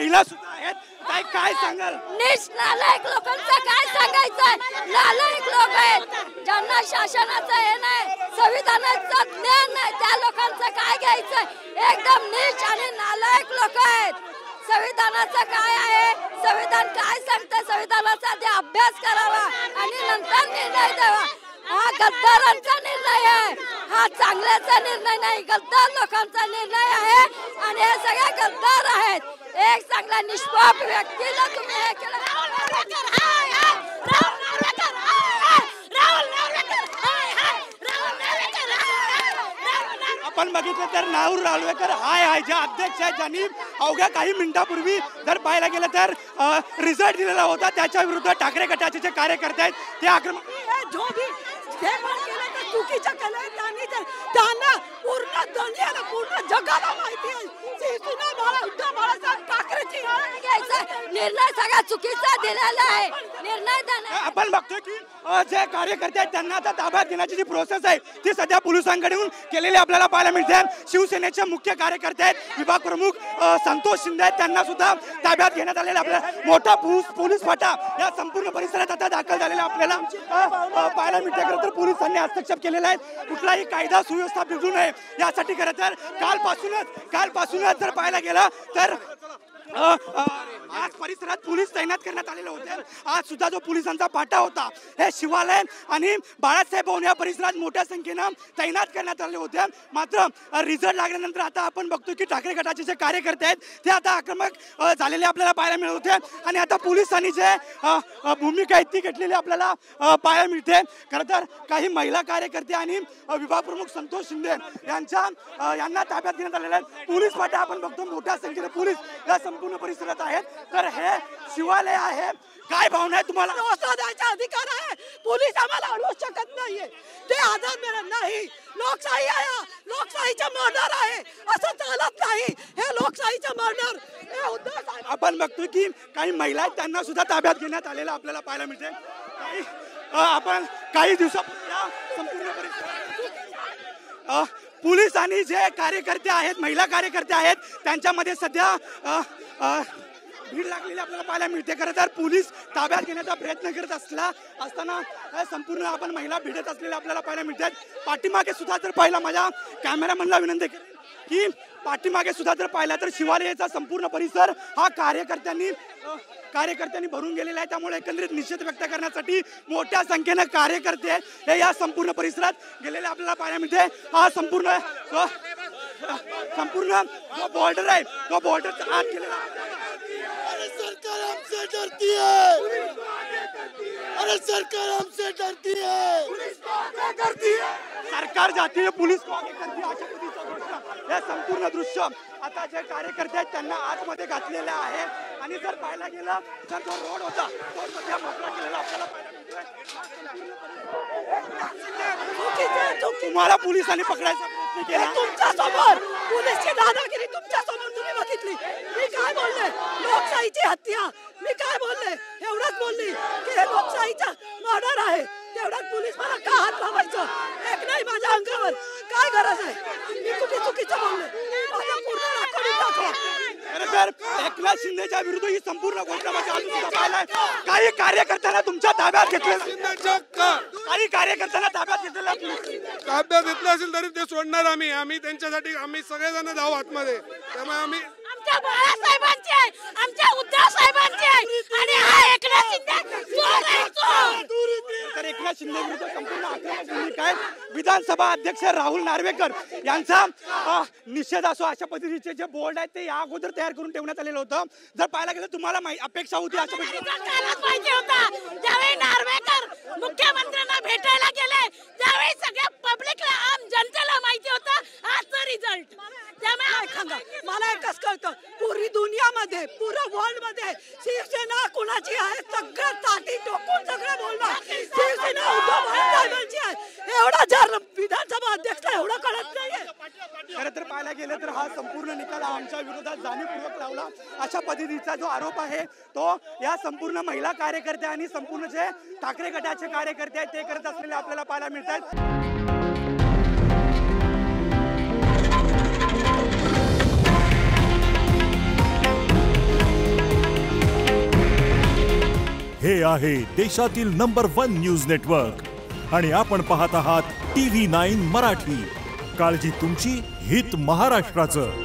महिला सुद्धा आहेत. काय सांगाल? नीच नालायक लोकांचं काय सांगायचंय? नालायक लोक आहेत ज्यांना शासनाचं हे नाही, संविधानाचं ज्ञान नाही, त्या लोकांचं काय घ्यायचंय? एकदम नीच आणि नालायक लोक आहेत. संविधानाचं काय आहे, संविधान काय सांगतं, संविधानाचा आधी अभ्यास करावा आणि नंतर निर्णय द्यावा. हा गद्दारांचा निर्णय आहे, हा चांगल्याचा निर्णय नाही, गद्दार लोकांचा निर्णय आहे आणि हे सगळे गद्दार आहेत. एक चांगला निष्पाप व्यक्तीला तुम्ही हे केलं. आपण बघितलं तर राहुल नार्वेकर हाय जे अध्यक्ष आहेत, ज्यांनी अवघ्या काही मिनिटापूर्वी जर पाहायला गेलं तर रिझल्ट दिलेला होता, त्याच्या विरुद्ध ठाकरे गटाचे जे कार्यकर्ते आहेत ते आक्रमक चुकीच्या केलं. त्यांना पूर्ण दुनियाला पूर्ण जगाला माहिती आहे उद्धव बाळासाहेब ठाकरेची निर्णय सगळा चुकीचा दिलेला आहे. निर्णय आपण बघतोय की जे कार्यकर्ते आहेत त्यांना आता ताब्यात घेण्याची जी प्रोसेस आहे ती सध्या पोलिसांकडून केलेली आपल्याला पाहायला मिळते. शिवसेनेचे मुख्य कार्यकर्ते आहेत, विभाग प्रमुख संतोष शिंदे आहेत, त्यांना सुद्धा ताब्यात घेण्यात आलेला आपल्याला मोठा पोलीस फाटा या संपूर्ण परिसरात आता दाखल झालेला आपल्याला पाहायला मिळते. खरं तर पोलिसांनी हस्तक्षेप केलेला आहे, कुठलाही कायदा सुव्यवस्था बिघडू नये यासाठी. खरं तर कालपासूनच जर पाहायला गेला तर आज परिसरात पोलीस तैनात करण्यात आलेले होते. आज सुद्धा जो पोलिसांचा पाटा होता हे शिवालय आणि बाळासाहेब भवन या परिसरात मोठ्या संख्येनं तैनात करण्यात आले होते. मात्र रिझल्ट लागल्यानंतर आता आपण बघतो की ठाकरे गटाचे जे कार्यकर्ते आहेत ते आता आक्रमक झालेले आपल्याला पाहायला मिळत होते आणि आता पोलिसांनी जे भूमिका आहे ती घेतलेली आपल्याला पाहायला मिळते. खरं तर काही महिला कार्यकर्ते आणि विभाग प्रमुख संतोष शिंदे यांना ताब्यात घेण्यात आलेले आहेत. पोलीस फाटा आपण बघतो मोठ्या संख्येने पोलीस या संपूर्ण परिसरात आहेत. तर हे शिवालय आहे. काय भावना आहे तुम्हाला? द्यायचा अधिकार आहे, पोलीस आम्हाला अडवू शकत नाहीये, ते आझाद मिळत नाही. लोकशाही आहे, लोकशाहीचा मर्डर आहे, असं चालत नाही. हे लोकशाहीचा मर्डर हे उद्धव. आपण बघतो की काही महिला आहेत त्यांना सुद्धा ताब्यात घेण्यात आलेलं आपल्याला पाहायला मिळते. आपण काही दिवसापूर्वी संपूर्ण परिसरात पोलीस आणि जे कार्यकर्ते आहेत, महिला कार्यकर्ते आहेत, त्यांच्यामध्ये सध्या भीड लागलेली आपल्याला पाहायला मिळते. खरं तर पोलीस ताब्यात घेण्याचा प्रयत्न करत असताना संपूर्ण आपण महिला भिडत असलेल्या आपल्याला पाहायला मिळतात. पाठीमागे सुद्धा जर पाहिला, माझ्या कॅमेरामॅनला विनंती की पाठीमागे सुद्धा जर पाहिला तर शिवालयाचा संपूर्ण परिसर हा कार्यकर्त्यांनी भरून गेलेला आहे. त्यामुळे एकंदरीत निषेध व्यक्त करण्यासाठी मोठ्या संख्येनं कार्यकर्ते हे या संपूर्ण परिसरात गेलेले आपल्याला पाहायला मिळते. हा संपूर्ण जो बॉर्डर आहे तो बॉर्डरचा आत गेलेला. सरकार हमसे डरती है, अरे सरकार हमसे डरती है, पुलिस को आगे करती है, सरकार जाती है पुलिस को आगे करती है. अशा पद्धतीचं दृश्य हे संपूर्ण दृश्य आता जे कार्यकर्ते आहेत त्यांना आतमध्ये घातलेले आहे. आणि जर पाहायला गेला तर जो रोड होता तो सध्या मोकळा केलेला आपल्याला पाहायला मिळतोय. तुम्हाला पोलिसांनी पकडायचा प्रयत्न केला, तुमच्या समोर पोलीसची दादागिरी तुमच्या समोर तुम्ही बघितली. मी काय बोलले? लोकशाहीची हत्या. मी काय बोलले? एवढंच बोलली की हे लोकशाहीचा मर्डर आहे. तेवढाच पोलीस मला का हात लावायचं? एक नाही माझ्या अंगावर काय गरज आहे? मी कुठे चुकीचं बोलले? माझा पूर्ण रेकॉर्डिंग दाखवा. खरं तर एकनाथ शिंदेच्या विरुद्ध ही संपूर्ण घोषणाबाजी अजून पाहिलाय. काही कार्यकर्त्यांना तुमच्या ताब्यात घेतलेलं, काही कार्यकर्त्यांना ताब्यात घेतलं असेल तरी ते सोडणार आम्ही त्यांच्यासाठी आम्ही सगळेजण जाऊ आतमध्ये. त्यामुळे आम्ही आमच्या बाळासाहेबांची आहे, आमच्या उद्धव साहेबांची आहे आणि हा एकनाथ शिंदे चोर आहे, चोर. तर एकनाथ शिंदे विरुद्ध संपूर्ण आक्रमक भूमिका आहे. विधानसभा अध्यक्ष राहुल नार्वेकर यांचा निषेध असो अशा पद्धतीचे जे बोर्ड आहेत ते या अगोदर तयार करून ठेवण्यात आलेलं होतं. जर पाहायला गेलं तुम्हाला अपेक्षा होती अशा माहिती होता ज्यावेळी नार्वेकर मुख्यमंत्र्यांना भेटायला गेले त्यावेळी सगळ्या पब्लिकला आम जनतेला माहिती होतं आजचा रिझल्ट. त्यामुळे मला एकच कळतं, पूर्ण दुनियामध्ये पूर्ण वर्ल्ड मध्ये शिवसेना कुणाची आहे सगळं ताटी टोकून सगळं बोलणार शिवसेना उद्धव साहेबांची आहे. एवढा जर विधानसभा अध्यक्ष एवढं कळत नाहीये. खरं तर पाहायला गेलं तर हा संपूर्ण निकाल आमच्या विरोधात जाणीवपूर्वक लावला अशा पद्धतीचा जो आरोप आहे तो या संपूर्ण महिला कार्यकर्ते आणि संपूर्ण जे ठाकरे गटाचे कार्यकर्ते आहेत ते करत असलेले आपल्याला पाहायला मिळतात. हे आहे देशातील नंबर 1 न्यूज नेटवर्क आणि आपण पाहत आहात TV9 मराठी. काळजी तुमची, हित महाराष्ट्राचं.